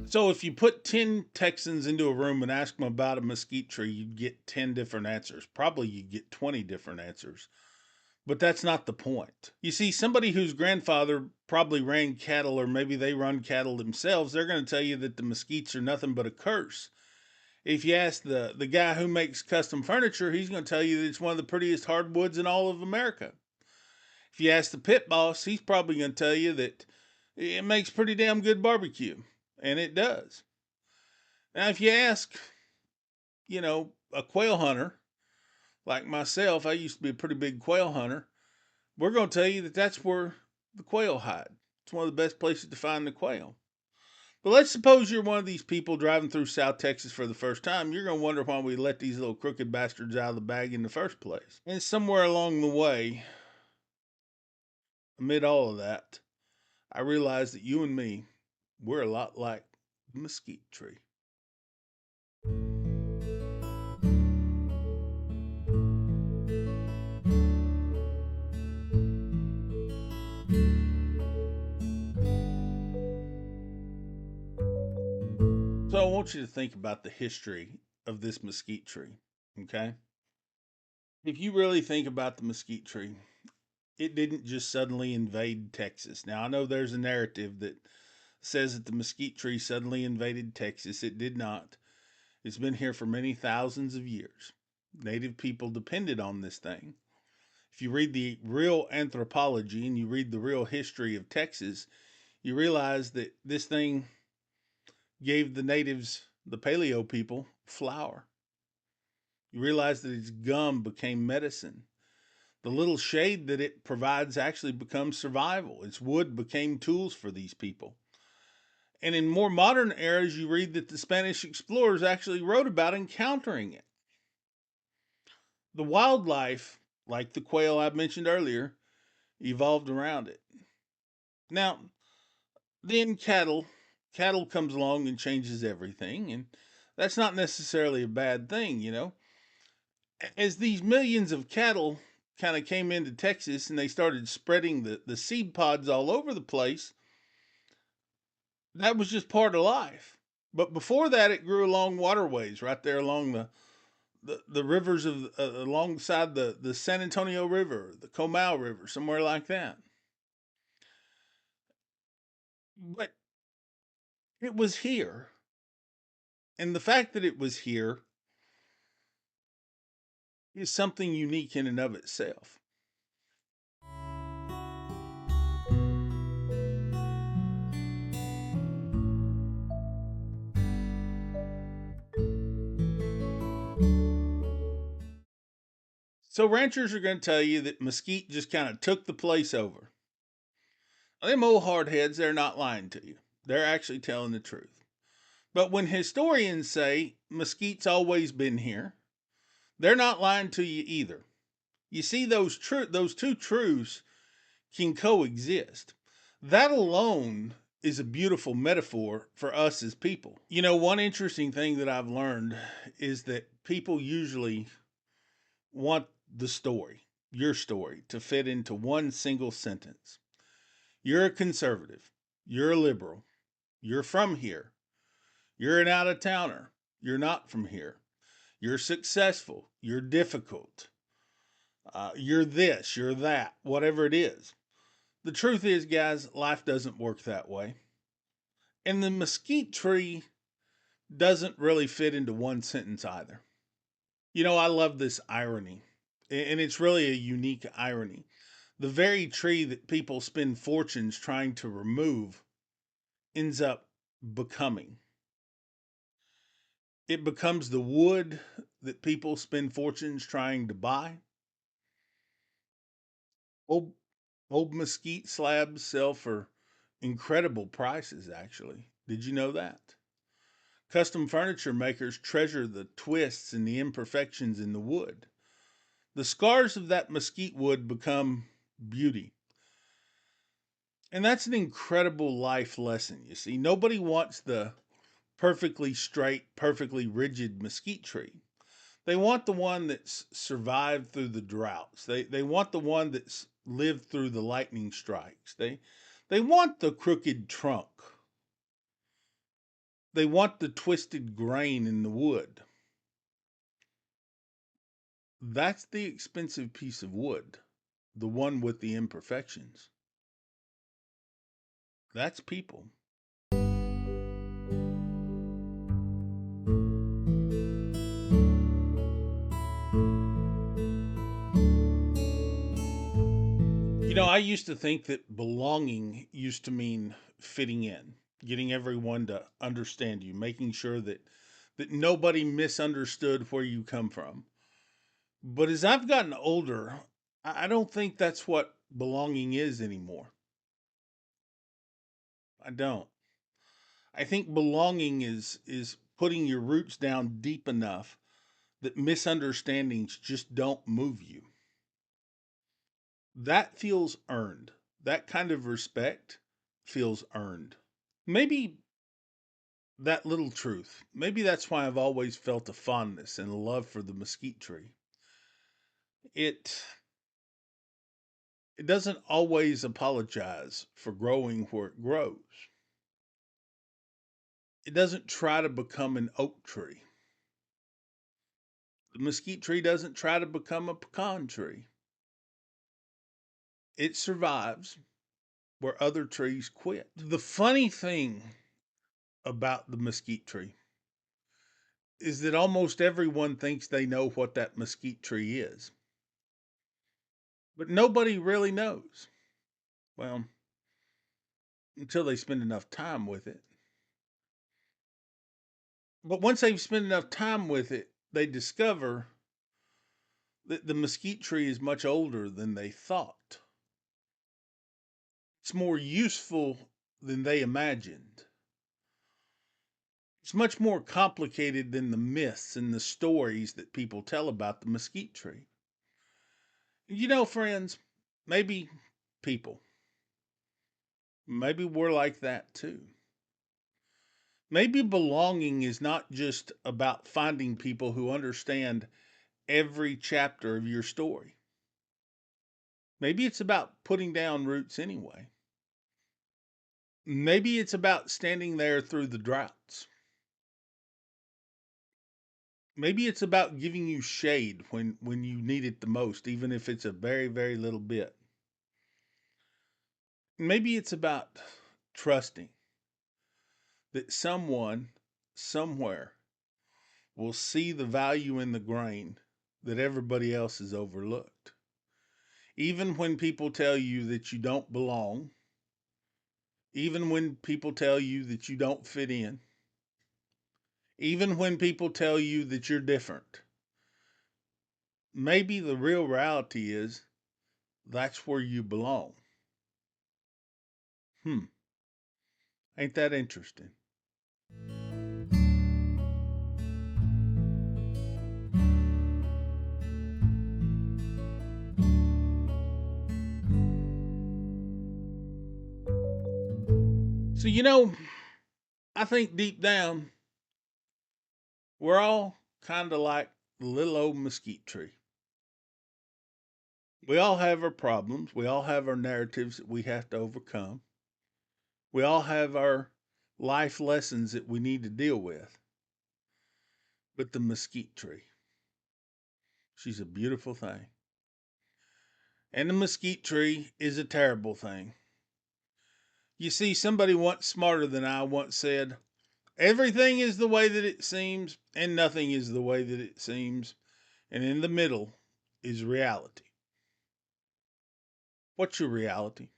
So if you put 10 Texans into a room and ask them about a mesquite tree, you'd get 10 different answers. Probably you'd get 20 different answers. But that's not the point. You see, somebody whose grandfather probably ran cattle, or maybe they run cattle themselves, they're going to tell you that the mesquites are nothing but a curse. If you ask the guy who makes custom furniture, he's going to tell you that it's one of the prettiest hardwoods in all of America. If you ask the pit boss, he's probably going to tell you that it makes pretty damn good barbecue. And it does. Now, if you ask, a quail hunter like myself, I used to be a pretty big quail hunter. We're going to tell you that that's where the quail hide. It's one of the best places to find the quail. But let's suppose you're one of these people driving through South Texas for the first time. You're going to wonder why we let these little crooked bastards out of the bag in the first place. And somewhere along the way, amid all of that, I realized that you and me, we're a lot like the mesquite tree. So I want you to think about the history of this mesquite tree, okay? If you really think about the mesquite tree, it didn't just suddenly invade Texas. Now, I know there's a narrative that says that the mesquite tree suddenly invaded Texas. It did not. It's been here for many thousands of years. Native people depended on this thing. If you read the real anthropology and you read the real history of Texas, you realize that this thing gave the natives, the paleo people, flour. You realize that its gum became medicine. The little shade that it provides actually becomes survival. Its wood became tools for these people. And in more modern eras, you read that the Spanish explorers actually wrote about encountering it. The wildlife, like the quail I mentioned earlier, evolved around it. Now, then cattle comes along and changes everything, and that's not necessarily a bad thing. As these millions of cattle kind of came into Texas and they started spreading the seed pods all over the place, that was just part of life. But before that, it grew along waterways right there along the rivers of alongside the San Antonio River, the Comal River, somewhere like that. But it was here, and the fact that it was here is something unique in and of itself. So ranchers are going to tell you that mesquite just kind of took the place over. Them old hardheads, they're not lying to you. They're actually telling the truth. But when historians say mesquite's always been here, they're not lying to you either. You see, those two truths can coexist. That alone is a beautiful metaphor for us as people. One interesting thing that I've learned is that people usually want the story, your story, to fit into one single sentence. You're a conservative. You're a liberal. You're from here. You're an out of towner. You're not from here. You're successful. You're difficult. You're this. You're that. Whatever it is. The truth is, guys, life doesn't work that way. And the mesquite tree doesn't really fit into one sentence either. I love this irony, and it's really a unique irony. The very tree that people spend fortunes trying to remove ends up becoming. It becomes the wood that people spend fortunes trying to buy. Old, old mesquite slabs sell for incredible prices, actually. Did you know that? Custom furniture makers treasure the twists and the imperfections in the wood. The scars of that mesquite wood become beauty. And that's an incredible life lesson, you see. Nobody wants the perfectly straight, perfectly rigid mesquite tree. They want the one that's survived through the droughts. They want the one that's lived through the lightning strikes. They want the crooked trunk. They want the twisted grain in the wood. That's the expensive piece of wood, the one with the imperfections. That's people. I used to think that belonging used to mean fitting in, getting everyone to understand you, making sure that nobody misunderstood where you come from. But as I've gotten older, I don't think that's what belonging is anymore. I don't. I think belonging is putting your roots down deep enough that misunderstandings just don't move you. That feels earned. That kind of respect feels earned. Maybe that little truth. Maybe that's why I've always felt a fondness and a love for the mesquite tree. It it doesn't always apologize for growing where it grows. It doesn't try to become an oak tree. The mesquite tree doesn't try to become a pecan tree. It survives where other trees quit. The funny thing about the mesquite tree is that almost everyone thinks they know what that mesquite tree is, but nobody really knows. Well, until they spend enough time with it. But once they've spent enough time with it, they discover that the mesquite tree is much older than they thought. It's more useful than they imagined. It's much more complicated than the myths and the stories that people tell about the mesquite tree. Friends, maybe people, maybe we're like that too. Maybe belonging is not just about finding people who understand every chapter of your story. Maybe it's about putting down roots anyway. Maybe it's about standing there through the droughts. Maybe it's about giving you shade when you need it the most, even if it's a very, very little bit. Maybe it's about trusting that someone, somewhere, will see the value in the grain that everybody else has overlooked. Even when people tell you that you don't belong, even when people tell you that you don't fit in, even when people tell you that you're different, maybe the real reality is that's where you belong. Hmm, ain't that interesting? So, I think deep down, we're all kind of like the little old mesquite tree. We all have our problems. We all have our narratives that we have to overcome. We all have our life lessons that we need to deal with. But the mesquite tree, she's a beautiful thing. And the mesquite tree is a terrible thing. You see, somebody once smarter than I once said, everything is the way that it seems, and nothing is the way that it seems. And in the middle is reality. What's your reality?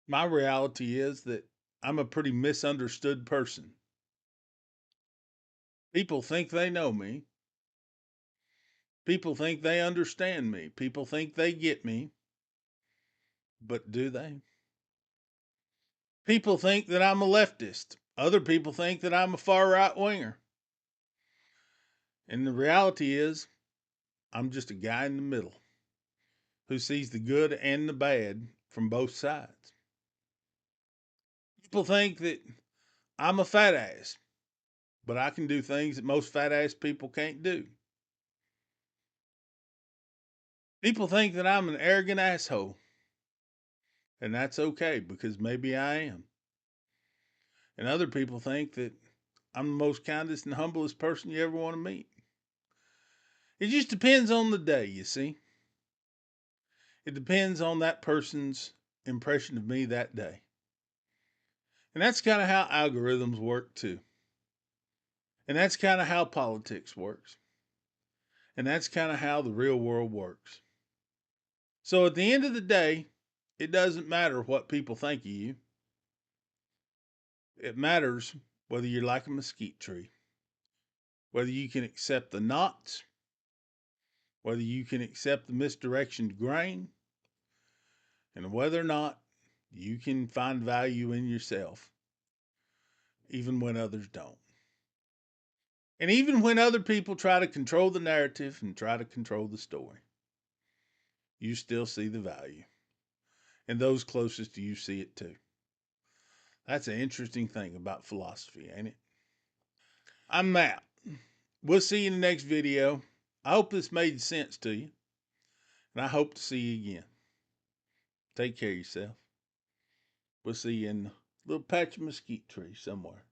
My reality is that I'm a pretty misunderstood person. People think they know me. People think they understand me. People think they get me. But do they? People think that I'm a leftist. Other people think that I'm a far right winger. And the reality is, I'm just a guy in the middle who sees the good and the bad from both sides. People think that I'm a fat ass, but I can do things that most fat ass people can't do. People think that I'm an arrogant asshole, and that's okay because maybe I am. And other people think that I'm the most kindest and humblest person you ever want to meet. It just depends on the day, you see. It depends on that person's impression of me that day. And that's kind of how algorithms work too. And that's kind of how politics works. And that's kind of how the real world works. So at the end of the day, it doesn't matter what people think of you. It matters whether you're like a mesquite tree, whether you can accept the knots, whether you can accept the misdirectioned grain, and whether or not you can find value in yourself, even when others don't. And even when other people try to control the narrative and try to control the story, you still see the value. And those closest to you see it too. That's an interesting thing about philosophy, ain't it? I'm Matt. We'll see you in the next video. I hope this made sense to you, and I hope to see you again. Take care of yourself. We'll see you in a little patch of mesquite tree somewhere.